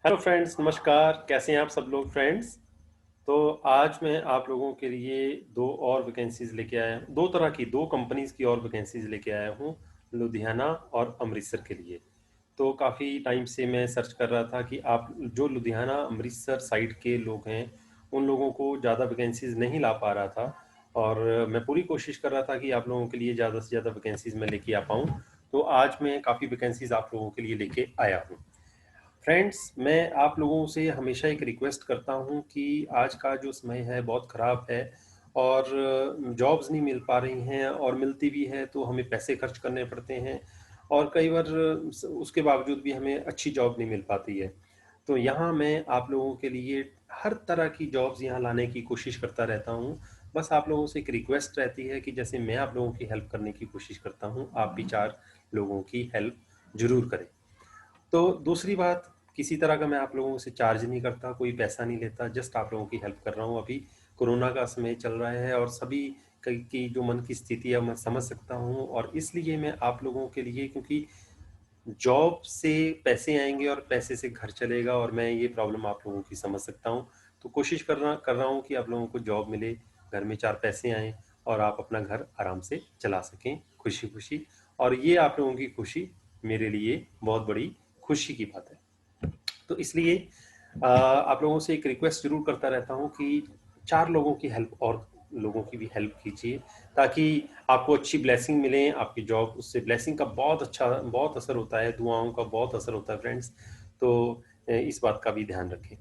Hello friends, नमस्कार। कैसे हैं आप सब लोग फ्रेंड्स? तो आज मैं आप लोगों के लिए दो और वैकेंसीज लेके आया हूँ। दो तरह की, दो कंपनीज की और वैकेंसीज लेके आया हूँ, लुधियाना और अमृतसर के लिए। तो काफ़ी टाइम से मैं सर्च कर रहा था कि आप जो लुधियाना अमृतसर साइड के लोग हैं, उन लोगों को ज़्यादा वैकेंसीज नहीं ला पा रहा था। और मैं पूरी कोशिश कर रहा था कि आप लोगों के लिए ज़्यादा से ज़्यादा वैकेंसीज मैं लेके आ पाऊँ। तो आज मैं काफ़ी वैकेंसीज आप लोगों के लिए लेके आया हूँ। फ्रेंड्स, मैं आप लोगों से हमेशा एक रिक्वेस्ट करता हूँ कि आज का जो समय है बहुत ख़राब है और जॉब्स नहीं मिल पा रही हैं, और मिलती भी है तो हमें पैसे खर्च करने पड़ते हैं, और कई बार उसके बावजूद भी हमें अच्छी जॉब नहीं मिल पाती है। तो यहाँ मैं आप लोगों के लिए हर तरह की जॉब्स यहाँ लाने की कोशिश करता रहता हूँ। बस आप लोगों से एक रिक्वेस्ट रहती है कि जैसे मैं आप लोगों की हेल्प करने की कोशिश करता हूँ, आप भी चार लोगों की हेल्प ज़रूर करें। तो दूसरी बात, किसी तरह का मैं आप लोगों से चार्ज नहीं करता, कोई पैसा नहीं लेता, जस्ट आप लोगों की हेल्प कर रहा हूँ। अभी कोरोना का समय चल रहा है और सभी की जो मन की स्थिति है मैं समझ सकता हूँ, और इसलिए मैं आप लोगों के लिए, क्योंकि जॉब से पैसे आएंगे और पैसे से घर चलेगा, और मैं ये प्रॉब्लम आप लोगों की समझ सकता हूँ। तो कोशिश कर रहा हूँ कि आप लोगों को जॉब मिले, घर में चार पैसे आएँ, और आप अपना घर आराम से चला सकें खुशी खुशी। और ये आप लोगों की खुशी मेरे लिए बहुत बड़ी खुशी की बात है। तो इसलिए आप लोगों से एक रिक्वेस्ट ज़रूर करता रहता हूँ कि चार लोगों की हेल्प, और लोगों की भी हेल्प कीजिए, ताकि आपको अच्छी ब्लेसिंग मिले। आपकी जॉब, उससे ब्लेसिंग का बहुत असर होता है, दुआओं का बहुत असर होता है फ्रेंड्स। तो इस बात का भी ध्यान रखें।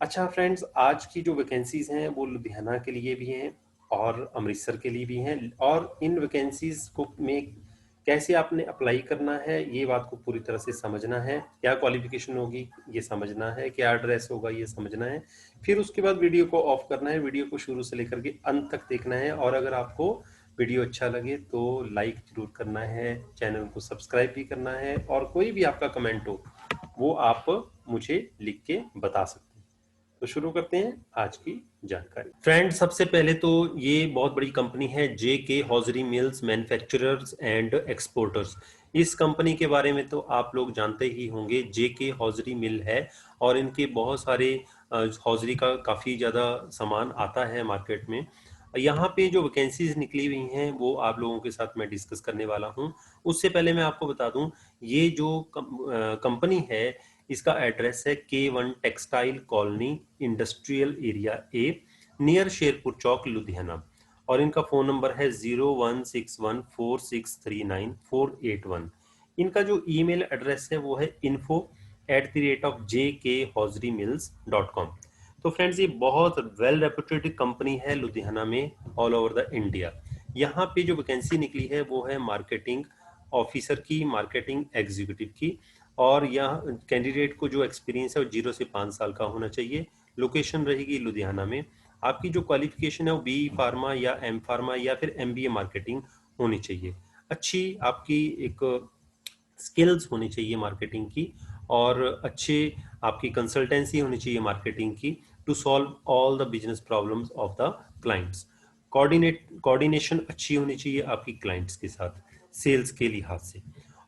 अच्छा फ्रेंड्स, आज की जो वैकेंसीज हैं वो लुधियाना के लिए भी हैं और अमृतसर के लिए भी हैं। और इन वैकेंसीज को में कैसे आपने अप्लाई करना है, ये बात को पूरी तरह से समझना है। क्या क्वालिफिकेशन होगी ये समझना है, क्या एड्रेस होगा ये समझना है। फिर उसके बाद वीडियो को ऑफ करना है, वीडियो को शुरू से लेकर के अंत तक देखना है। और अगर आपको वीडियो अच्छा लगे तो लाइक जरूर करना है, चैनल को सब्सक्राइब भी करना है, और कोई भी आपका कमेंट हो वो आप मुझे लिख के बता सकते हैं। तो शुरू करते हैं आज की जानकारी। फ्रेंड, सबसे पहले तो ये बहुत बड़ी कंपनी है, जे के hosiery mills manufacturers and exporters. इस कंपनी के बारे में तो आप लोग जानते ही होंगे। जे के हॉजरी मिल है, और इनके बहुत सारे हॉजरी का काफ़ी ज़्यादा सामान आता है मार्केट में। यहाँ पे जो वैकेंसीज निकली हुई हैं वो आप लोगों के साथ मैं डिस्कस करने वाला हूँ। उससे पहले मैं आपको बता दूं, ये जो कंपनी है, इसका एड्रेस है K1 textile colony, industrial area A, near Sherpur Chowk, Ludhiana. और इनका फ़ोन नंबर है 01614639 481। इनका जो ईमेल एड्रेस है वो है info@jkhosrymills.com। तो फ्रेंड्स, ये बहुत वेल रेपुटेड कंपनी है लुधियाना में, ऑल ओवर द इंडिया। यहाँ पे जो वैकेंसी निकली है वो है मार्केटिंग ऑफिसर की, मार्केटिंग एग्जीक्यूटिव की। और यहाँ कैंडिडेट को जो एक्सपीरियंस है वो 0 से 5 साल का होना चाहिए। लोकेशन रहेगी लुधियाना में। आपकी जो क्वालिफिकेशन है वो बी फार्मा या एम फार्मा या फिर एमबीए मार्केटिंग होनी चाहिए। अच्छी आपकी एक स्किल्स होनी चाहिए मार्केटिंग की, और अच्छे आपकी कंसल्टेंसी होनी चाहिए मार्केटिंग की, to solve all the business problems of the clients. Coordination अच्छी होनी चाहिए आपकी क्लाइंट्स के साथ, सेल्स के लिहाज से।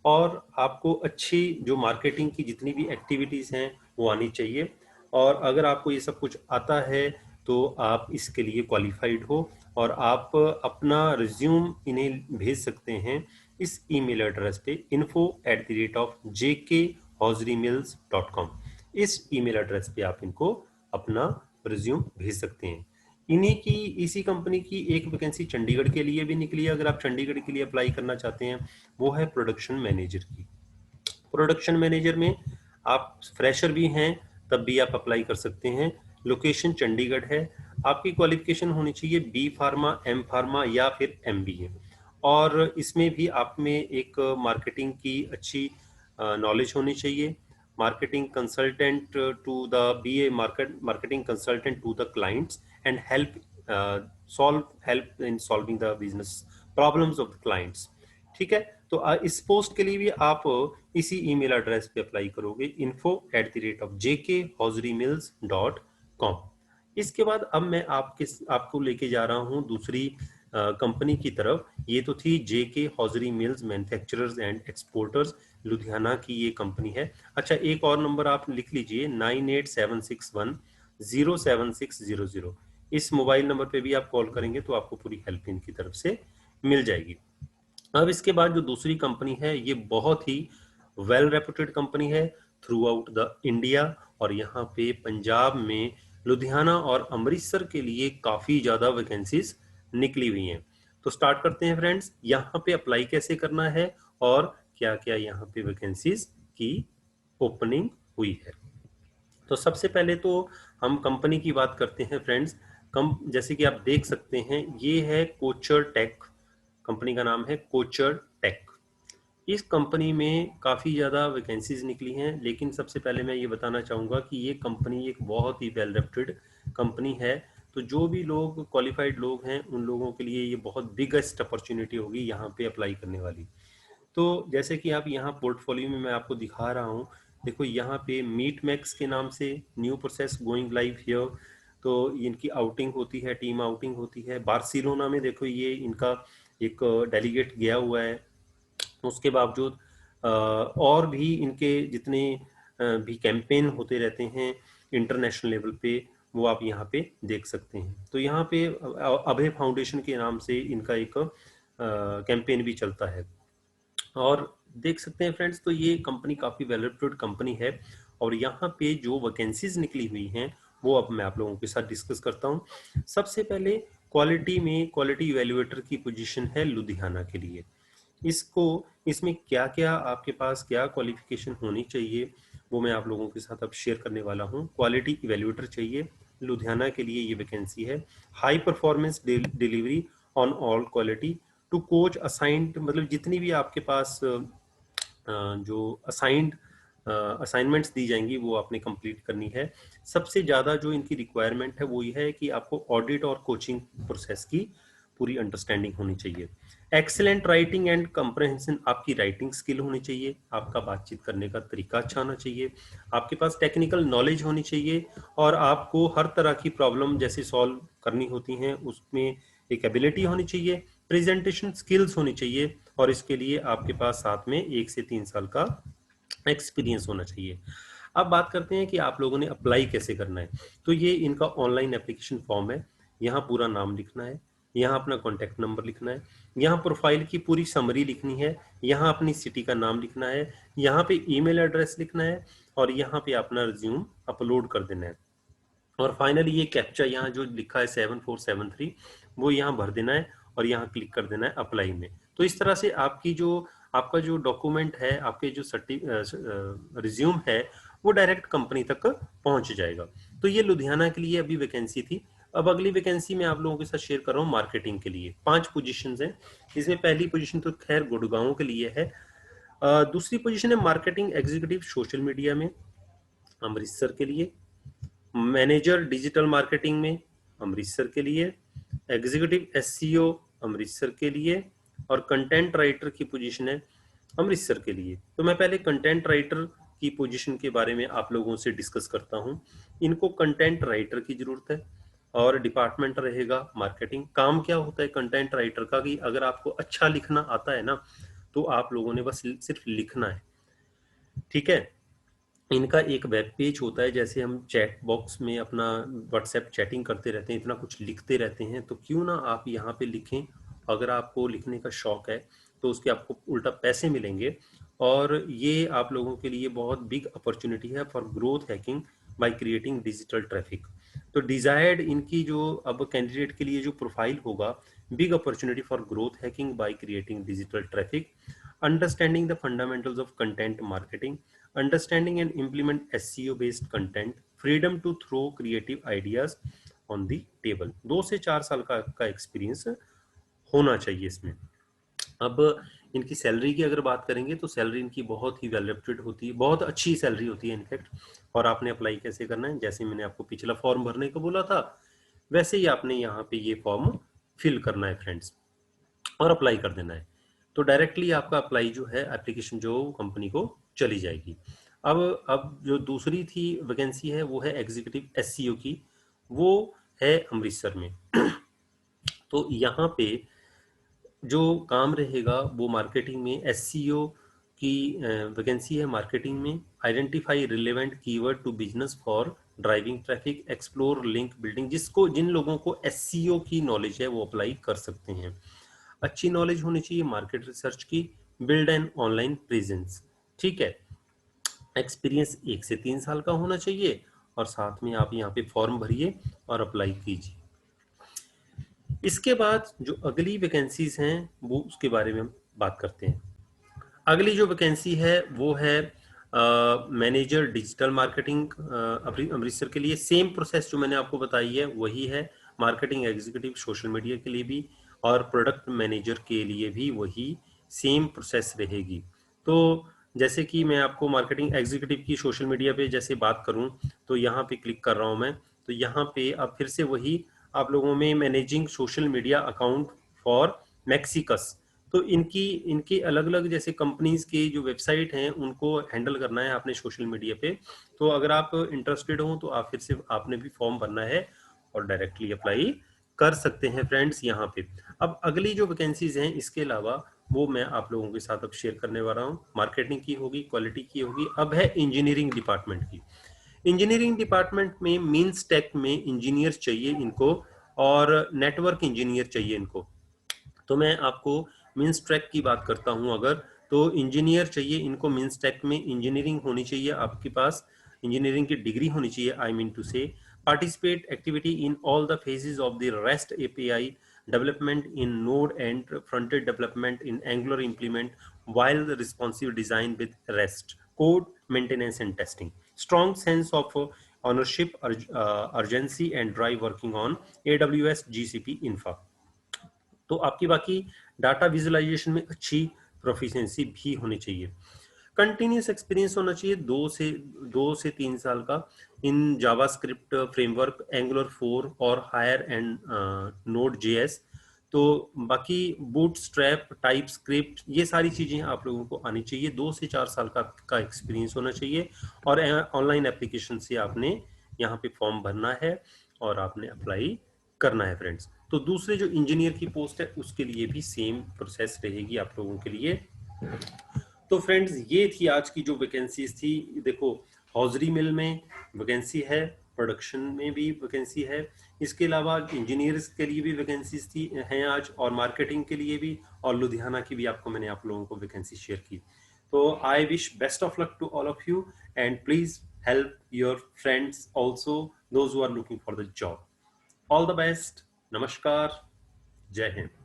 और आपको अच्छी जो मार्केटिंग की जितनी भी एक्टिविटीज़ हैं वो आनी चाहिए। और अगर आपको ये सब कुछ आता है तो आप इसके लिए क्वालिफाइड हो, और आप अपना रिज्यूम इन्हें भेज सकते हैं इस ईमेल एड्रेस पे info@jkhosrymills.com। इस ईमेल एड्रेस पे आप इनको अपना रिज्यूम भेज सकते हैं। इन्हीं की, इसी कंपनी की एक वैकेंसी चंडीगढ़ के लिए भी निकली है, अगर आप चंडीगढ़ के लिए अप्लाई करना चाहते हैं। वो है प्रोडक्शन मैनेजर की। प्रोडक्शन मैनेजर में आप फ्रेशर भी हैं तब भी आप अप्लाई कर सकते हैं। लोकेशन चंडीगढ़ है। आपकी क्वालिफिकेशन होनी चाहिए बी फार्मा, एम फार्मा या फिर एमबीए। और इसमें भी आप में एक मार्केटिंग की अच्छी नॉलेज होनी चाहिए। Marketing consultant to the be a marketing consultant to the clients and help in solving the business problems of the clients. ठीक है। तो इस पोस्ट के लिए भी आप इसी ईमेल एड्रेस पे अप्लाई करोगे, info@jkhosrymills.com। इसके बाद अब मैं आपको लेके जा रहा हूं दूसरी कंपनी की तरफ। ये तो थी JK hosiery mills manufacturers and exporters. Ludhiana की ये कंपनी है। अच्छा, एक और नंबर आप लिख लीजिए, 9876107600। इस मोबाइल नंबर पे भी आप कॉल करेंगे तो आपको पूरी हेल्प इनकी तरफ से मिल जाएगी। अब इसके बाद जो दूसरी कंपनी है, ये बहुत ही वेल रेपुटेड कंपनी है थ्रू आउट द इंडिया, और यहाँ पे पंजाब में लुधियाना और अमृतसर के लिए काफी ज्यादा वैकेंसीज निकली हुई हैं। तो स्टार्ट करते हैं फ्रेंड्स, यहाँ पे अप्लाई कैसे करना है और क्या क्या यहाँ पे वैकेंसीज की ओपनिंग हुई है। तो सबसे पहले तो हम कंपनी की बात करते हैं फ्रेंड्स। कम जैसे कि आप देख सकते हैं, ये है कोचर टेक, कंपनी का नाम है कोचर टेक। इस कंपनी में काफ़ी ज़्यादा वैकेंसीज निकली हैं, लेकिन सबसे पहले मैं ये बताना चाहूँगा कि ये कंपनी एक बहुत ही वेल रेप्यूटेड कंपनी है। तो जो भी लोग क्वालिफाइड लोग हैं, उन लोगों के लिए ये बहुत बिगेस्ट अपॉर्चुनिटी होगी यहाँ पे अप्लाई करने वाली। तो जैसे कि आप यहाँ पोर्टफोलियो में मैं आपको दिखा रहा हूँ, देखो यहाँ पे मीट मैक्स के नाम से new process going live here. तो इनकी आउटिंग होती है, टीम आउटिंग होती है बार्सिलोना में। देखो ये इनका एक डेलीगेट गया हुआ है। उसके बावजूद और भी इनके जितने भी कैंपेन होते रहते हैं इंटरनेशनल लेवल पे, वो आप यहाँ पे देख सकते हैं। तो यहाँ पे अभय फाउंडेशन के नाम से इनका एक कैंपेन भी चलता है। और देख सकते हैं फ्रेंड्स, तो ये कंपनी काफ़ी वेल रेप्यूटेड कंपनी है। और यहाँ पे जो वैकेंसीज निकली हुई हैं, वो अब मैं आप लोगों के साथ डिस्कस करता हूँ। सबसे पहले क्वालिटी में क्वालिटी इवेल्युएटर की पोजीशन है लुधियाना के लिए। इसको इसमें क्या क्या आपके पास क्या क्वालिफिकेशन होनी चाहिए, वो मैं आप लोगों के साथ अब शेयर करने वाला हूँ। क्वालिटी इवेल्युएटर चाहिए लुधियाना के लिए, ये वैकेंसी है। High performance delivery on all quality to coach assigned, मतलब जितनी भी आपके पास जो असाइंड असाइनमेंट्स दी जाएंगी वो आपने कंप्लीट करनी है। सबसे ज़्यादा जो इनकी रिक्वायरमेंट है वो ये है कि आपको ऑडिट और कोचिंग प्रोसेस की पूरी अंडरस्टैंडिंग होनी चाहिए। एक्सेलेंट राइटिंग एंड कंप्रहेंशन, आपकी राइटिंग स्किल होनी चाहिए, आपका बातचीत करने का तरीका अच्छा होना चाहिए, आपके पास टेक्निकल नॉलेज होनी चाहिए, और आपको हर तरह की प्रॉब्लम जैसे सॉल्व करनी होती हैं उसमें एक एबिलिटी होनी चाहिए। प्रेजेंटेशन स्किल्स होनी चाहिए, और इसके लिए आपके पास साथ में 1 से 3 साल का एक्सपीरियंस होना चाहिए। अब बात करते हैं कि आप लोगों ने अप्लाई कैसे करना है। तो ये इनका ऑनलाइन एप्लीकेशन फॉर्म है। यहाँ पूरा नाम लिखना है, यहाँ अपना कॉन्टैक्ट नंबर लिखना है, यहाँ प्रोफाइल की पूरी समरी लिखनी है, यहाँ अपनी सिटी का नाम लिखना है, यहाँ पे ईमेल एड्रेस लिखना है, और यहाँ पे अपना रिज्यूम अपलोड कर देना है। और फाइनली ये कैप्चा यहाँ जो लिखा है 7473, वो यहाँ भर देना है और यहाँ क्लिक कर देना है अप्लाई में। तो इस तरह से आपका जो डॉक्यूमेंट है, आपके जो रिज्यूम है, वो डायरेक्ट कंपनी तक पहुंच जाएगा। तो ये लुधियाना के लिए अभी वैकेंसी थी। अब अगली वैकेंसी मैं आप लोगों के साथ शेयर कर रहा हूँ मार्केटिंग के लिए। 5 पोजीशंस हैं इसमें। पहली पोजीशन तो खैर गुड़गांव के लिए है। दूसरी पोजीशन है मार्केटिंग एग्जीक्यूटिव सोशल मीडिया में, अमृतसर के लिए। मैनेजर डिजिटल मार्केटिंग में, अमृतसर के लिए। एग्जीक्यूटिव एससीओ, अमृतसर के लिए। और कंटेंट राइटर की पोजीशन है अमृतसर के लिए। तो मैं पहले कंटेंट राइटर की पोजीशन के बारे में आप लोगों से डिस्कस करता हूं। इनको कंटेंट राइटर की जरूरत है, और डिपार्टमेंट रहेगा मार्केटिंग। काम क्या होता है कंटेंट राइटर का, कि अगर आपको अच्छा लिखना आता है ना, तो आप लोगों ने बस सिर्फ लिखना है, ठीक है। इनका एक वेब पेज होता है। जैसे हम चैट बॉक्स में अपना व्हाट्सएप चैटिंग करते रहते हैं, इतना कुछ लिखते रहते हैं, तो क्यों ना आप यहाँ पे लिखें। अगर आपको लिखने का शौक है तो उसके आपको उल्टा पैसे मिलेंगे, और ये आप लोगों के लिए बहुत बिग अपॉर्चुनिटी है for growth hacking by creating digital traffic. तो डिजायर्ड इनकी जो अब कैंडिडेट के लिए जो प्रोफाइल होगा, big opportunity for growth hacking by creating digital traffic, understanding the fundamentals of content marketing, understanding and implement SEO based content, freedom to throw creative ideas on the table। 2 से 4 साल का experience होना चाहिए इसमें। अब इनकी salary की अगर बात करेंगे तो सैलरी इनकी बहुत ही वेल रेप्यूटेड होती है, बहुत अच्छी सैलरी होती है इनफैक्ट। और आपने अप्लाई कैसे करना है, जैसे मैंने आपको पिछला फॉर्म भरने को बोला था, वैसे ही आपने यहाँ पे ये फॉर्म फिल करना है फ्रेंड्स, और अप्लाई कर देना है। तो डायरेक्टली आपका अप्लाई जो है, एप्लीकेशन जो कंपनी को चली जाएगी। अब जो दूसरी थी वैकेंसी है, वो है एग्जीक्यूटिव एससीओ की, वो है अमृतसर में। तो यहाँ पे जो काम रहेगा वो मार्केटिंग में एससीओ आपकी वैकेंसी है मार्केटिंग में। Identify relevant keyword to business for driving traffic, explore link building. जिन लोगों को एससीओ की नॉलेज है वो अप्लाई कर सकते हैं। अच्छी नॉलेज होनी चाहिए मार्केट रिसर्च की। बिल्ड एन ऑनलाइन प्रेजेंस, ठीक है। एक्सपीरियंस 1 से 3 साल का होना चाहिए और साथ में आप यहाँ पे फॉर्म भरिए और अप्लाई कीजिए। इसके बाद जो अगली वैकेंसीज हैं वो उसके बारे में हम बात करते हैं। अगली जो वैकेंसी है वो है मैनेजर डिजिटल मार्केटिंग अमृतसर के लिए। सेम प्रोसेस जो मैंने आपको बताई है वही है। मार्केटिंग एग्जीक्यूटिव सोशल मीडिया के लिए भी और प्रोडक्ट मैनेजर के लिए भी वही सेम प्रोसेस रहेगी। तो जैसे कि मैं आपको मार्केटिंग एग्जीक्यूटिव की सोशल मीडिया पे जैसे बात करूं तो यहाँ पे क्लिक कर रहा हूं मैं। तो यहाँ पे अब फिर से वही आप लोगों में managing social media account for मैक्सिकस। तो इनकी इनकी अलग अलग जैसे कंपनीज की जो वेबसाइट हैं उनको हैंडल करना है आपने सोशल मीडिया पे। तो अगर आप इंटरेस्टेड हो तो आप फिर से आपने भी फॉर्म भरना है और डायरेक्टली अप्लाई कर सकते हैं फ्रेंड्स यहाँ पे। अब अगली जो वैकेंसीज हैं इसके अलावा वो मैं आप लोगों के साथ अब शेयर करने वाला हूँ। मार्केटिंग की होगी, क्वालिटी की होगी। अब है इंजीनियरिंग डिपार्टमेंट की। इंजीनियरिंग डिपार्टमेंट में मीन्स टेक में इंजीनियर चाहिए इनको और नेटवर्क इंजीनियर चाहिए इनको। तो मैं आपको मीन्स ट्रैक की बात करता हूं अगर, तो इंजीनियर चाहिए इनको। मीन्स ट्रैक में इंजीनियरिंग होनी चाहिए आपके पास, इंजीनियरिंग की डिग्री होनी चाहिए। आई मीन टू से participate activity in all the phases of the rest API development in node and front-end development in angular implement while the responsive design with rest code maintenance and testing. Strong sense of ownership, urgency and drive working on aws gcp infra। तो आपकी बाकी data visualisation में अच्छी proficiency भी होनी चाहिए। Continuous experience होना चाहिए 2 से 3 साल का इन जावास्क्रिप्ट फ्रेमवर्क, एंगुलर 4 और हायर एंड नोड जेएस। तो बाकी बूटस्ट्रैप, टाइप स्क्रिप्ट, ये सारी चीजें आप लोगों को आनी चाहिए। 2 से 4 साल का एक्सपीरियंस होना चाहिए और ऑनलाइन एप्लीकेशन से आपने यहाँ पे फॉर्म भरना है और आपने अप्लाई करना है फ्रेंड्स। तो दूसरे जो इंजीनियर की पोस्ट है उसके लिए भी सेम प्रोसेस रहेगी आप लोगों के लिए। तो फ्रेंड्स ये थी आज की जो वैकेंसीज थी। देखो हौजरी मिल में वैकेंसी है, प्रोडक्शन में भी वैकेंसी है, इसके अलावा इंजीनियर्स के लिए भी वैकेंसीज थी हैं आज, और मार्केटिंग के लिए भी, और लुधियाना की भी आपको मैंने आप लोगों को वैकेंसी शेयर की। तो I wish best of luck to all of you and please help your friends also, those who are looking for the job. All the best. नमस्कार। जय हिंद।